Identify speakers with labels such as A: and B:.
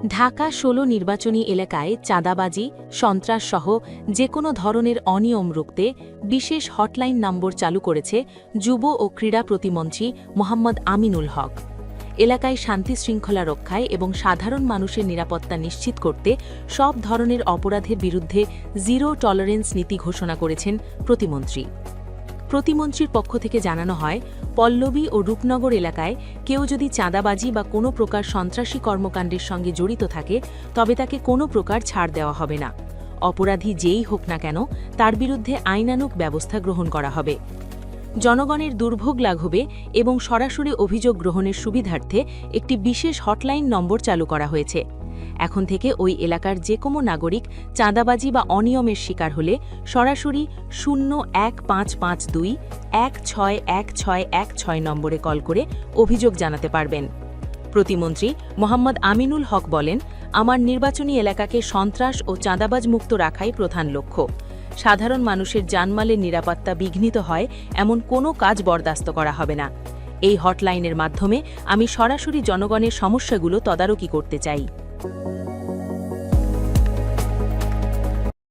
A: ঢাকা ১৬ নির্বাচনী এলাকায় চাঁদাবাজি, সন্ত্রাসসহ যে কোনো ধরনের অনিয়ম রুখতে বিশেষ হটলাইন নম্বর চালু করেছে যুব ও ক্রীড়া প্রতিমন্ত্রী মোহাম্মদ আমিনুল হক। এলাকায় শান্তি শৃঙ্খলা রক্ষায় এবং সাধারণ মানুষের নিরাপত্তা নিশ্চিত করতে সব ধরনের অপরাধের বিরুদ্ধে জিরো টলারেন্স নীতি ঘোষণা করেছেন প্রতিমন্ত্রী। প্রতিমন্ত্রীর পক্ষ থেকে জানানো হয়, পল্লবী ও রূপনগর এলাকায় কেউ যদি চাঁদাবাজি বা কোনো প্রকার সন্ত্রাসী কর্মকাণ্ডের সঙ্গে জড়িত থাকে তবে তাকে কোনো প্রকার ছাড় দেওয়া হবে না। অপরাধী যেই হোক না কেন তার বিরুদ্ধে আইনানুগ ব্যবস্থা গ্রহণ করা হবে। জনগণের দুর্ভোগ লাঘবে এবং সরাসরি অভিযোগ গ্রহণের সুবিধার্থে একটি বিশেষ হটলাইন নম্বর চালু করা হয়েছে। এখন থেকে ওই এলাকার যে কোনো নাগরিক চাঁদাবাজি বা অনিয়মের শিকার হলে সরাসরি 01552-161616 নম্বরে কল করে অভিযোগ জানাতে পারবেন। প্রতিমন্ত্রী মোহাম্মদ আমিনুল হক বলেন, আমার নির্বাচনী এলাকাকে সন্ত্রাস ও চাঁদাবাজ মুক্ত রাখাই প্রধান লক্ষ্য। সাধারণ মানুষের জানমালের নিরাপত্তা বিঘ্নিত হয় এমন কোনো কাজ বরদাস্ত করা হবে না। এই হটলাইনের মাধ্যমে আমি সরাসরি জনগণের সমস্যাগুলো তদারকি করতে চাই।